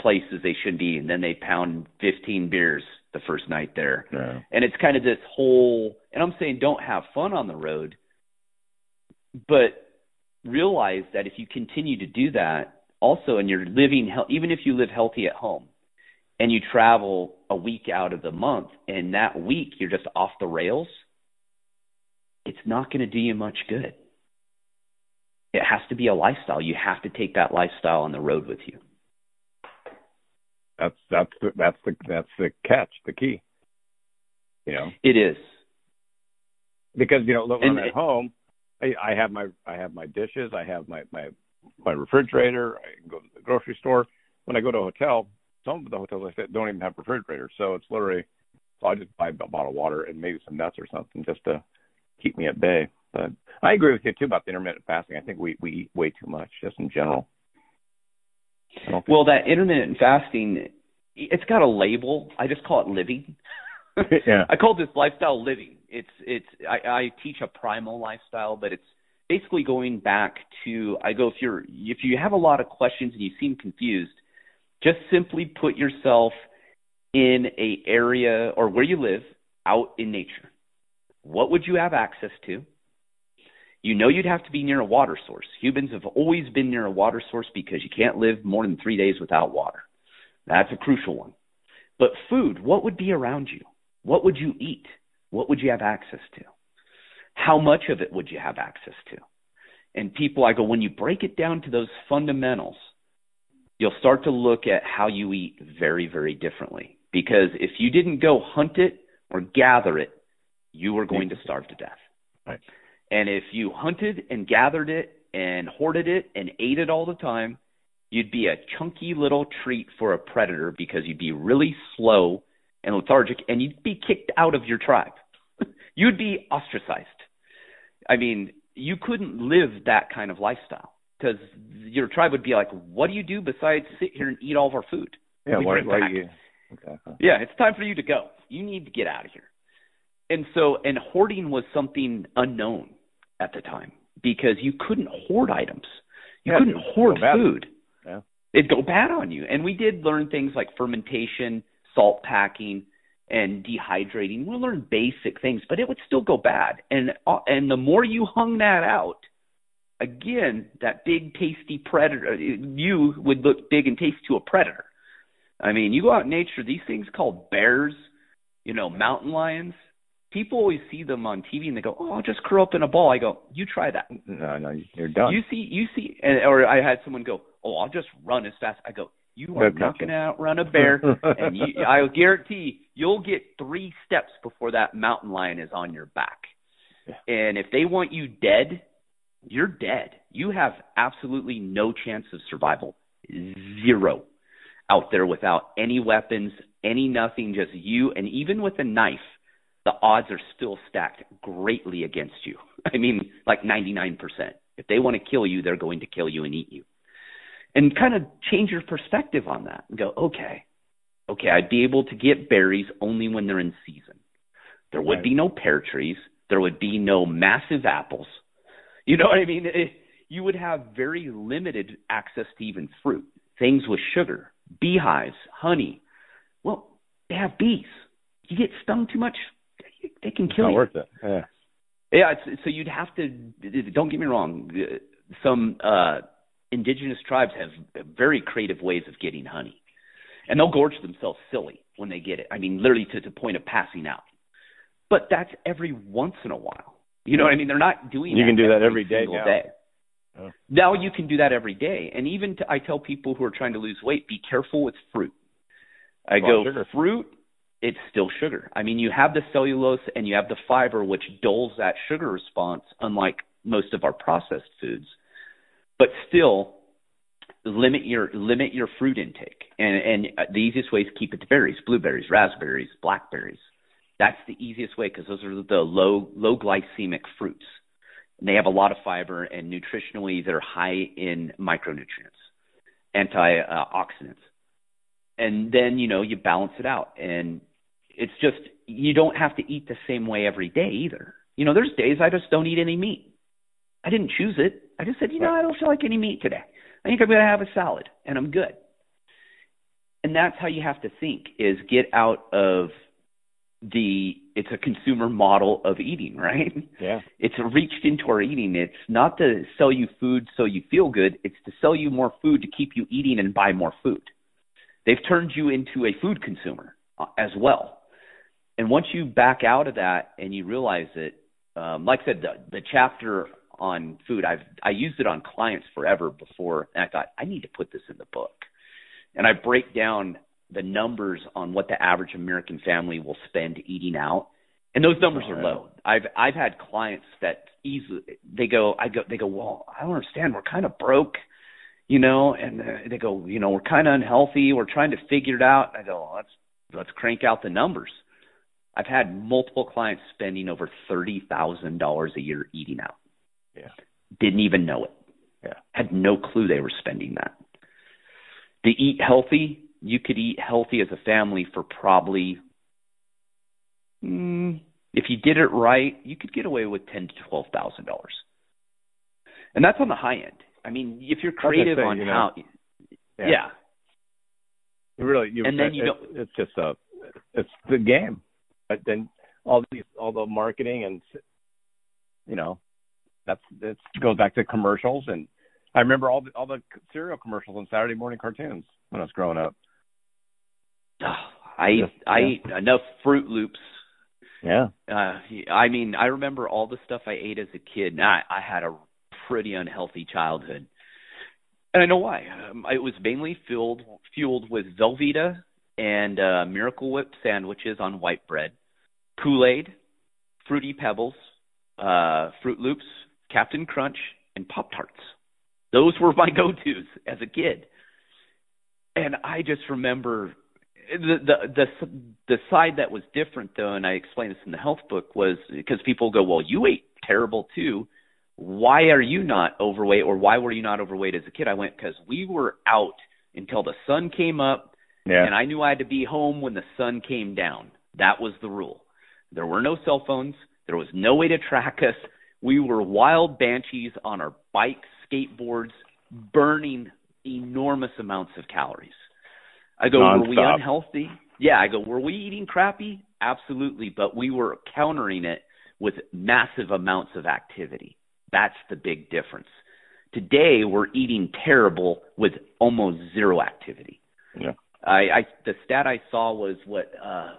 places they shouldn't be, and then they pound 15 beers the first night there. Yeah. And it's kind of this whole, and I'm saying don't have fun on the road, but realize that if you continue to do that also, and you're living, even if you live healthy at home and you travel a week out of the month and that week you're just off the rails, it's not going to do you much good. It has to be a lifestyle. You have to take that lifestyle on the road with you. That's the catch, the key. It is. Because when I'm at home, I have my dishes, I have my refrigerator, I can go to the grocery store. When I go to a hotel, some of the hotels I stay at don't even have refrigerators, so it's literally, I just buy a bottle of water and maybe some nuts or something just to keep me at bay. But I agree with you too about the intermittent fasting. I think we eat way too much just in general. Well, that intermittent fasting, it's got a label. I just call it living. Yeah. I call this lifestyle living. I teach a primal lifestyle, but it's basically going back to, if you have a lot of questions and you seem confused, just simply put yourself in a area or where you live out in nature. What would you have access to? You'd have to be near a water source. Humans have always been near a water source because you can't live more than 3 days without water. That's a crucial one. But food, what would be around you? What would you eat? What would you have access to? How much of it would you have access to? And people, I go, when you break it down to those fundamentals, you'll start to look at how you eat very, very differently. Because if you didn't go hunt it or gather it, you were going to starve to death. Right. And if you hunted and gathered it and hoarded it and ate it all the time, you'd be a chunky little treat for a predator because you'd be really slow and lethargic, and you'd be kicked out of your tribe. You'd be ostracized. You couldn't live that kind of lifestyle because your tribe would be like, what do you do besides sit here and eat all of our food? Yeah, why Exactly. Yeah, it's time for you to go. You need to get out of here. And hoarding was something unknown at the time because you couldn't hoard items. You couldn't hoard food. Yeah. It'd go bad on you. And we did learn things like fermentation, salt packing, and dehydrating. We learned basic things, but it would still go bad. And the more you hung that out, again, that big, tasty predator, you would look big and tasty to a predator. I mean, you go out in nature, these things called bears, mountain lions, people always see them on TV and they go, "Oh, I'll just curl up in a ball." I go, "You try that." No, you're done. You see, or I had someone go, "Oh, I'll just run as fast." I go, "You are not going to outrun a bear." And I guarantee you'll get 3 steps before that mountain lion is on your back. Yeah. And if they want you dead, you're dead. You have absolutely no chance of survival. 0 out there without any weapons, any nothing, just you. And even with a knife, the odds are still stacked greatly against you. I mean, like 99%. If they want to kill you, they're going to kill you and eat you. And kind of change your perspective on that and go, okay, I'd be able to get berries only when they're in season. There would be no pear trees. There would be no massive apples. You know what I mean? You would have very limited access to even fruit, things with sugar, beehives, honey. Well, they have bees. You get stung too much, they can kill you. It's not worth it. Yeah. So you'd have to, don't get me wrong, some indigenous tribes have very creative ways of getting honey. And they'll gorge themselves silly when they get it. I mean, literally to the point of passing out. But that's every once in a while. You know what I mean? They're not doing that. You can do that every day now. Oh. Now you can do that every day. And even I tell people who are trying to lose weight, be careful with fruit. I go, fruit, it's still sugar. I mean, you have the cellulose and you have the fiber, which dulls that sugar response, unlike most of our processed foods. But still, limit your fruit intake. And the easiest way is keep it to berries, blueberries, raspberries, blackberries. That's the easiest way because those are the low glycemic fruits. And they have a lot of fiber, and nutritionally they're high in micronutrients, antioxidants. And then, you balance it out. And it's just, you don't have to eat the same way every day either. There's days I just don't eat any meat. I didn't choose it. I just said, I don't feel like any meat today. I think I'm going to have a salad, and I'm good. And that's how you have to think, is get out of it's a consumer model of eating, right? Yeah. It's reached into our eating. It's not to sell you food so you feel good. It's to sell you more food to keep you eating and buy more food. They've turned you into a food consumer as well. And once you back out of that and you realize it, like I said, the chapter on food, I used it on clients forever before, and I thought, I need to put this in the book. And I break down the numbers on what the average American family will spend eating out, and those numbers are low. I've had clients that easily they go, well, I don't understand. We're kind of broke, and they go, we're kind of unhealthy. We're trying to figure it out. I go, well, let's crank out the numbers. I've had multiple clients spending over $30,000 a year eating out. Yeah, didn't even know it. Yeah, had no clue they were spending that. To eat healthy. You could eat healthy as a family for probably, if you did it right, you could get away with $10,000 to $12,000, and that's on the high end. I mean, if you're creative on how, yeah. And then it's just it's the game. But then all the marketing and it goes back to commercials, and I remember all the cereal commercials on Saturday morning cartoons when I was growing up. I ate enough Fruit Loops. Yeah. I mean, I remember all the stuff I ate as a kid. And I had a pretty unhealthy childhood. And I know why. It was mainly fueled with Velveeta and Miracle Whip sandwiches on white bread, Kool-Aid, Fruity Pebbles, Fruit Loops, Captain Crunch, and Pop-Tarts. Those were my go-tos as a kid. And I just remember the side that was different, though, and I explained this in the health book, was because people go, well, you ate terrible too. Why are you not overweight, or why were you not overweight as a kid? I went, because we were out until the sun came up Yeah. And I knew I had to be home when the sun came down. That was the rule. There were no cell phones. There was no way to track us. We were wild banshees on our bikes, skateboards, burning enormous amounts of calories. I go, nonstop. Were we unhealthy? Yeah, I go, were we eating crappy? Absolutely, but we were countering it with massive amounts of activity. That's the big difference. Today, we're eating terrible with almost zero activity. Yeah. The stat I saw was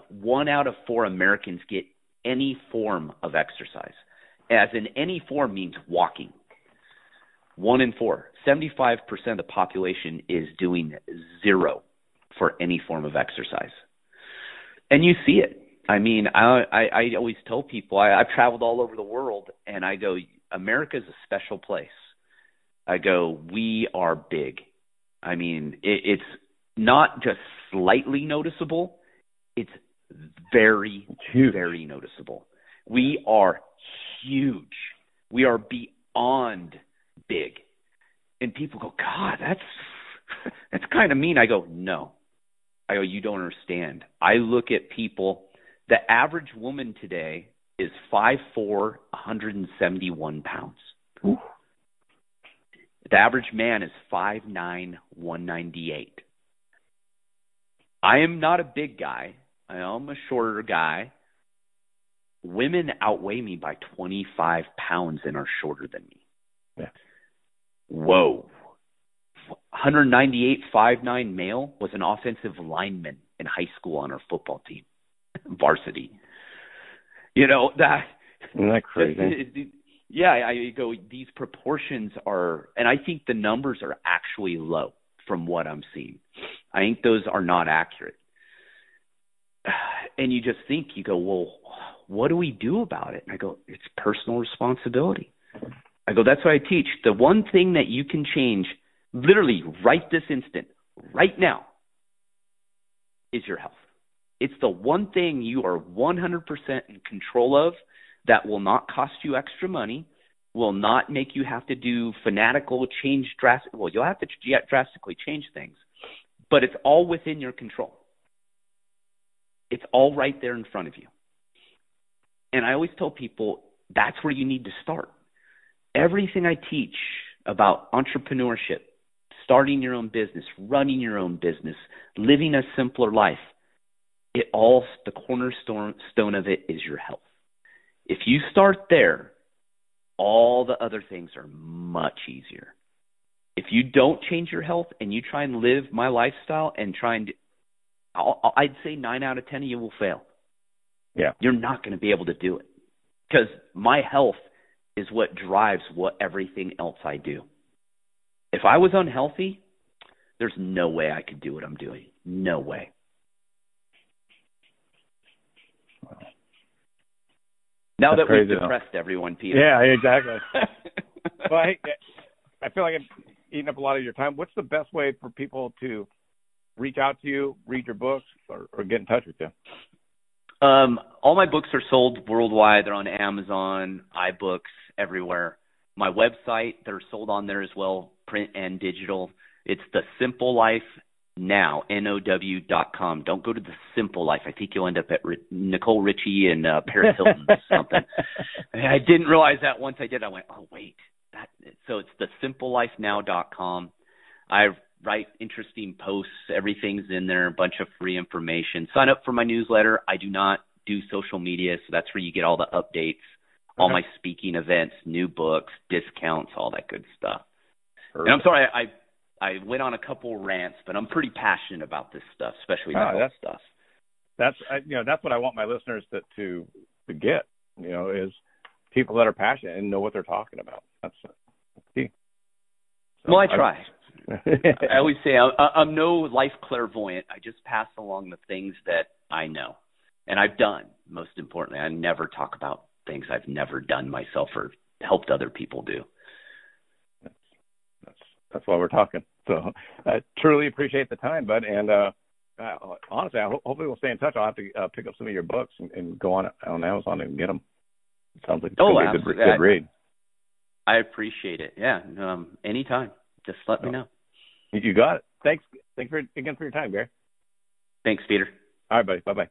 1 out of 4 Americans get any form of exercise. As in any form means walking. 1 in 4. 75% of the population is doing zero for any form of exercise. And you see it. I mean, I always tell people, I've traveled all over the world, and I go, America's a special place. I go, we are big. I mean, it's not just slightly noticeable. It's very, very noticeable. We are huge. We are beyond big. And people go, God, that's kind of mean. I go, no. I go, you don't understand. I look at people. The average woman today is 5'4", 171 pounds. Ooh. The average man is 5'9", 198. I am not a big guy. I am a shorter guy. Women outweigh me by 25 pounds and are shorter than me. Yeah. Whoa. 198, 5'9" male was an offensive lineman in high school on our football team, varsity. Isn't that crazy? Yeah, I go, these proportions are, and I think the numbers are actually low from what I'm seeing. I think those are not accurate. And you just think, you go, well, what do we do about it? And I go, it's personal responsibility. I go, that's what I teach. The one thing that you can change literally right this instant, right now, is your health. It's the one thing you are 100% in control of that will not cost you extra money, will not make you have to do fanatical change drastic. Well, you'll have to drastically change things, but it's all within your control. It's all right there in front of you. And I always tell people that's where you need to start. Everything I teach about entrepreneurship, starting your own business, running your own business, living a simpler life, the cornerstone of it is your health. If you start there, all the other things are much easier. If you don't change your health and you try and live my lifestyle and I'd say 9 out of 10 of you will fail. Yeah. You're not going to be able to do it because my health is what drives everything else I do. If I was unhealthy, there's no way I could do what I'm doing. No way. Now That's that we've crazy, depressed everyone, Peter. Yeah, exactly. Well, I feel like I'm eating up a lot of your time. What's the best way for people to reach out to you, read your books, or get in touch with you? All my books are sold worldwide. They're on Amazon, iBooks, everywhere. My website, they're sold on there as well, print and digital. It's The Simple Life Now, NOW.com. Don't go to The Simple Life. I think you'll end up at Nicole Richie and Paris Hilton or something. I didn't realize that once I did. I went, oh, wait. So it's TheSimpleLifeNow.com. I write interesting posts. Everything's in there, a bunch of free information. Sign up for my newsletter. I do not do social media, so that's where you get all the updates, all my speaking events, new books, discounts, all that good stuff. Perfect. And I'm sorry, I went on a couple rants, but I'm pretty passionate about this stuff, especially that stuff. That's what I want my listeners to get, is people that are passionate and know what they're talking about. That's key. So well, I try. I always say I'm no life clairvoyant. I just pass along the things that I know. And I've done, most importantly. I never talk about things I've never done myself or helped other people do. That's why we're talking. So I truly appreciate the time, bud. And honestly, hopefully we'll stay in touch. I'll have to pick up some of your books and go on Amazon and get them. It sounds like it's going to be a good read. I appreciate it. Yeah, anytime. Just let me know. You got it. Thanks again for your time, Gary. Thanks, Peter. All right, buddy. Bye-bye.